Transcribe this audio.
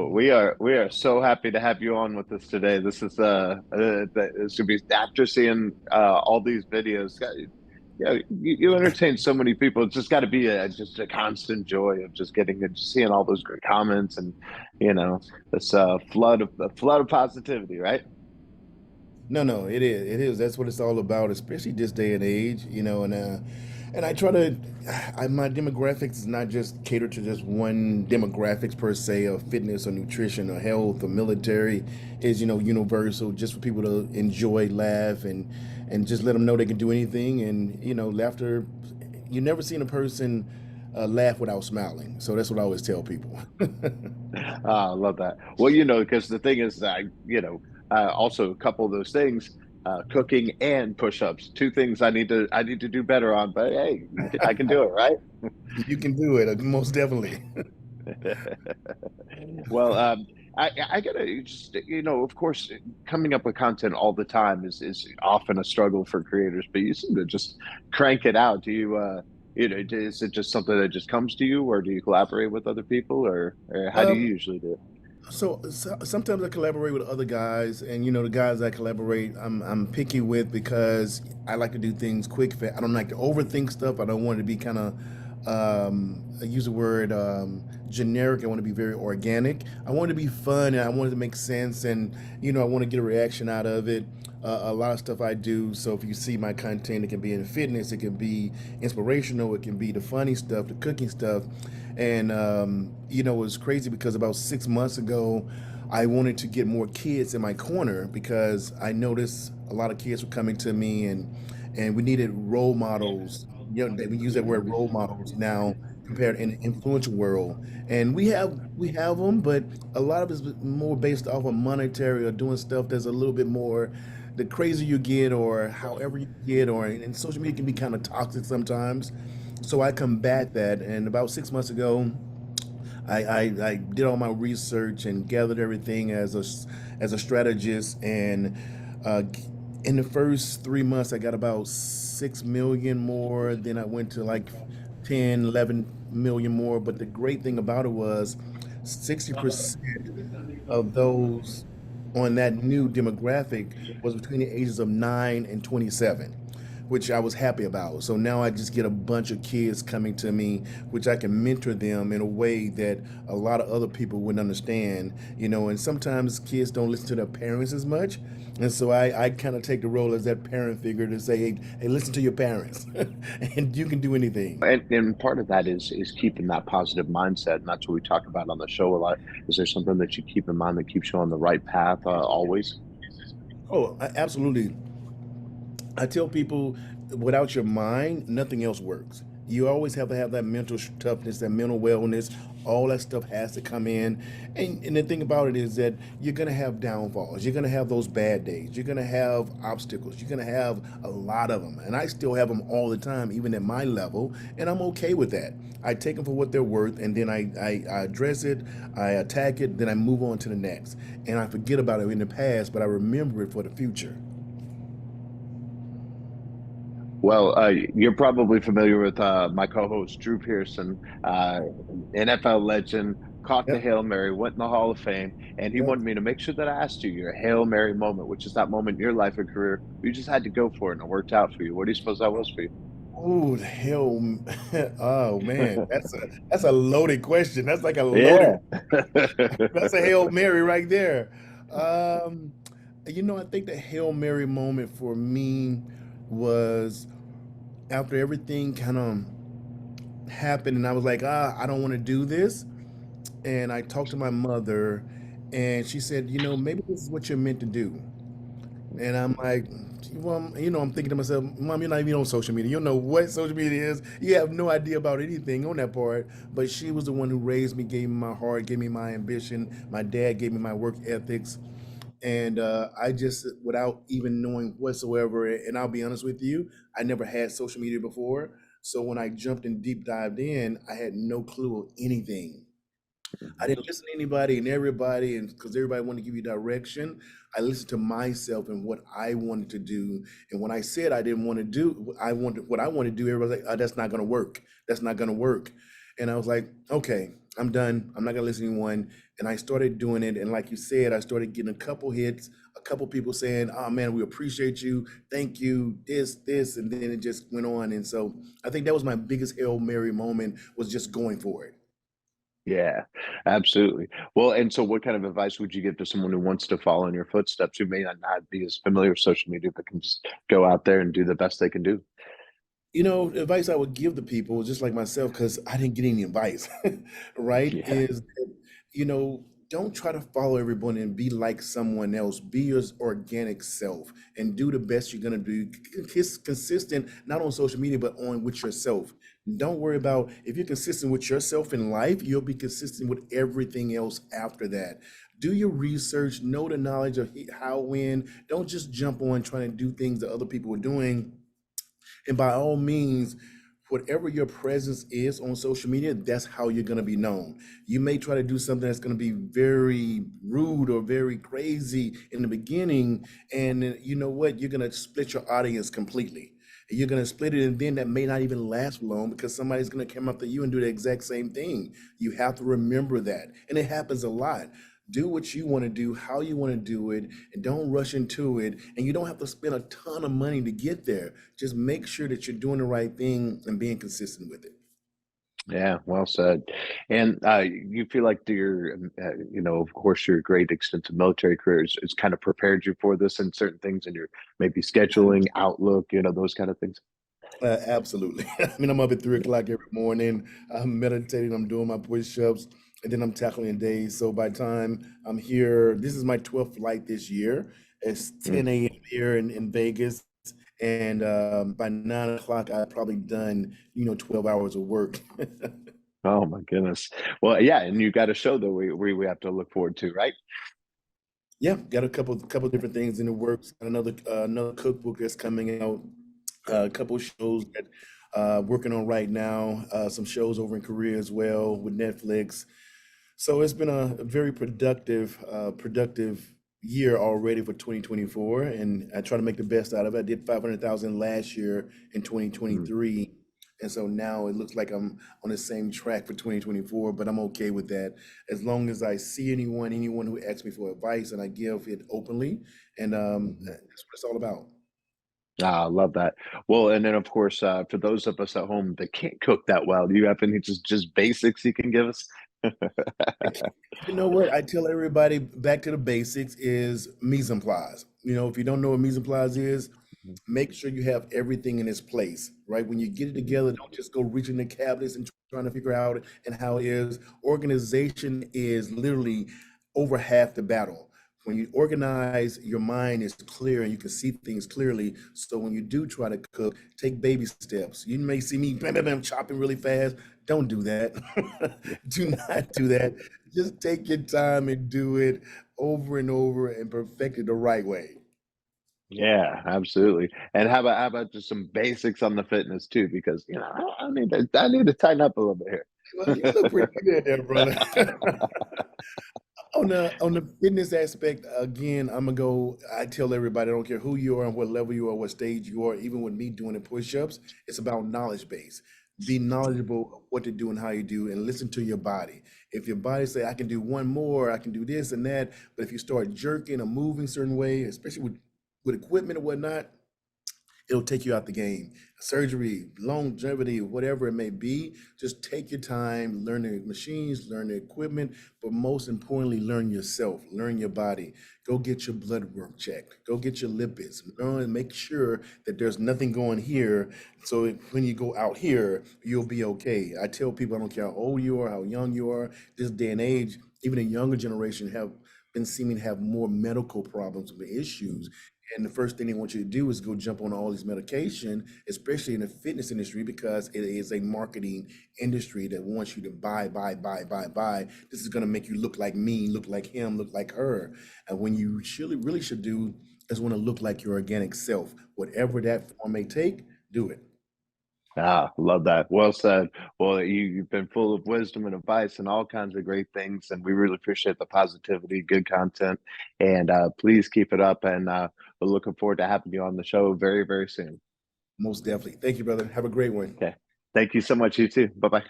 we are so happy to have you on with us today. This is this should be after seeing all these videos. Yeah, you entertain so many people. It's just got to be just a constant joy of just getting and just seeing all those great comments and you know this flood of positivity, right? No, no, it is. That's what it's all about, especially this day and age, and I try to, my demographics is not just catered to just one demographics per se of fitness or nutrition or health or military. Is universal, just for people to enjoy, laugh, and just let them know they can do anything. And laughter. You never seen a person laugh without smiling. So that's what I always tell people. I love that. Well, because the thing is, also a couple of those things, cooking and push-ups, two things I need to do better on. But hey, I can do it, right? You can do it, most definitely. Well, I gotta just of course, coming up with content all the time is often a struggle for creators. But you seem to just crank it out. Do you? Is it just something that just comes to you, or do you collaborate with other people, or how do you Um, usually do it? So sometimes I collaborate with other guys, and the guys I collaborate, I'm picky with because I like to do things quick. I don't like to overthink stuff. I don't want it to be kind of, I use the word generic. I want to be very organic. I want it to be fun, and I want it to make sense, and I want to get a reaction out of it. A lot of stuff I do. So if you see my content, it can be in fitness, it can be inspirational, it can be the funny stuff, the cooking stuff. And it was crazy because about 6 months ago, I wanted to get more kids in my corner because I noticed a lot of kids were coming to me, and we needed role models. We use that word role models now compared in the influential world, and we have them, but a lot of it's more based off of monetary or doing stuff that's a little bit more. The crazier you get, or however you get, or and social media can be kind of toxic sometimes. So I combat that, and about 6 months ago, I did all my research and gathered everything as a strategist. And uh, in the first 3 months, I got about 6 million more. Then I went to like 10, 11 million more. But the great thing about it was 60% of those on that new demographic was between the ages of 9 and 27, which I was happy about. So now I just get a bunch of kids coming to me, which I can mentor them in a way that a lot of other people wouldn't understand. And sometimes kids don't listen to their parents as much. And so I kind of take the role as that parent figure to say, hey, listen to your parents, and you can do anything. And part of that is keeping that positive mindset, and that's what we talk about on the show a lot. Is there something that you keep in mind that keeps you on the right path always? Oh, absolutely. I tell people, without your mind, nothing else works. You always have to have that mental toughness, that mental wellness. All that stuff has to come in. And the thing about it is that you're going to have downfalls. You're going to have those bad days. You're going to have obstacles. You're going to have a lot of them. And I still have them all the time, even at my level. And I'm okay with that. I take them for what they're worth, and then I address it, I attack it, then I move on to the next. And I forget about it in the past, but I remember it for the future. Well, you're probably familiar with my co-host Drew Pearson, NFL legend, caught the Yep. Hail Mary, went in the Hall of Fame, and he Yep. wanted me to make sure that I asked you your Hail Mary moment, which is that moment in your life and career you just had to go for it and it worked out for you. What do you suppose that was for you? Oh, hell. Oh man, that's a loaded question. That's like a loaded. Yeah. That's a Hail Mary right there. Um, I think the Hail Mary moment for me was after everything kind of happened, and I was like, I don't want to do this. And I talked to my mother, and she said, maybe this is what you're meant to do. And I'm like, well, I'm thinking to myself, Mom, you're not even on social media. You don't know what social media is. You have no idea about anything on that part. But she was the one who raised me, gave me my heart, gave me my ambition. My dad gave me my work ethics. And I just, without even knowing whatsoever, and I'll be honest with you, I never had social media before. So when I jumped and deep dived in, I had no clue of anything. I didn't listen to anybody and everybody, and because everybody wanted to give you direction, I listened to myself and what I wanted to do. And when I said I didn't want to do, I wanted what I want to do. Everybody's like, oh, "That's not going to work. That's not going to work." And I was like, okay, I'm done. I'm not gonna listen to anyone. And I started doing it. And like you said, I started getting a couple hits, a couple people saying, "Oh man, we appreciate you. Thank you. This," and then it just went on. And so I think that was my biggest Hail Mary moment was just going for it. Yeah, absolutely. Well, and so what kind of advice would you give to someone who wants to follow in your footsteps, who may not be as familiar with social media, but can just go out there and do the best they can do? The advice I would give the people, just like myself, because I didn't get any advice, right? Yeah. Is that, don't try to follow everyone and be like someone else. Be your organic self and do the best you're gonna do. Consistent, not on social media, but on with yourself. Don't worry about if you're consistent with yourself in life, you'll be consistent with everything else after that. Do your research, know the knowledge of how, when. Don't just jump on trying to do things that other people are doing, and by all means, whatever your presence is on social media, that's how you're going to be known. You may try to do something that's going to be very rude or very crazy in the beginning. And you know what? You're going to split your audience completely. You're going to split it, and then that may not even last long because somebody's going to come up to you and do the exact same thing. You have to remember that. And it happens a lot. Do what you want to do, how you want to do it, and don't rush into it. And you don't have to spend a ton of money to get there. Just make sure that you're doing the right thing and being consistent with it. Yeah, well said. And you feel like of course, your great extensive military career is kind of prepared you for this in certain things in your maybe scheduling, outlook, those kind of things. Absolutely. I mean, I'm up at 3 o'clock every morning. I'm meditating. I'm doing my push-ups, and then I'm tackling days. So by the time I'm here, this is my 12th flight this year. It's Mm. 10 a.m. here in Vegas, and by 9 o'clock, I've probably done 12 hours of work. Oh my goodness. Well, yeah, and you got a show that we have to look forward to, right? Yeah, got a couple different things in the works. Got another cookbook that's coming out. A couple shows that working on right now. Some shows over in Korea as well with Netflix. So it's been a very productive year already for 2024, and I try to make the best out of it. I did 500,000 last year in Mm. 2023, and so now it looks like I'm on the same track for 2024. But I'm okay with that as long as I see anyone who asks me for advice, and I give it openly, and Mhm. that's what it's all about. Ah, I love that. Well, and then of course, for those of us at home that can't cook that well, do you have any just basics you can give us? You know what? I tell everybody back to the basics is mise en place. If you don't know what mise en place is, make sure you have everything in its place, right? When you get it Mhm. together, don't just go reaching the cabinets and trying to figure out and how it is. Organization is literally over half the battle. When you organize, your mind is clear and you can see things clearly. So when you do try to cook, take baby steps. You may see me bam, bam, bam, chopping really fast. Don't do that. Do not do that. Just take your time and do it over and over and perfect it the right way. Yeah, absolutely. And how about just some basics on the fitness too? Because I need to tighten up a little bit Well, you look pretty good there, brother. On the fitness aspect, again, I'm gonna go. I tell everybody, I don't care who you are and what level you are, what stage you are. Even with me doing the push-ups, it's about knowledge base. Be knowledgeable of what to do and how you do, and listen to your body. If your body say, "I can do one more, I can do this and that," but if you start jerking or moving certain way, especially with equipment or whatnot, it'll take you out the game. Surgery, longevity, whatever it may be, just take your time, learn the machines, learn the equipment, but most importantly, learn yourself, learn your body. Go get your blood work checked. Go get your lipids. Learn and make sure that there's nothing going here. So when you go out here, you'll be okay. I tell people I don't care how old you are, how young you are, this day and age, even a younger generation have been seeming to have more medical problems and issues, and the first thing they want you to do is go jump on all these medication, especially in the fitness industry, because it is a marketing industry that wants you to buy, buy, buy, buy, buy. This is going to make you look like me, look like him, look like her. And when you really should do is want to look like your organic self. Whatever that form may take, do it. Ah, love that. Well said. Well, you've been full of wisdom and advice and all kinds of great things, and we really appreciate the positivity, good content, and please keep it up. And we're looking forward to having you on the show very, very soon. Most definitely. Thank you, brother. Have a great one. Okay. Thank you so much. You too. Bye bye.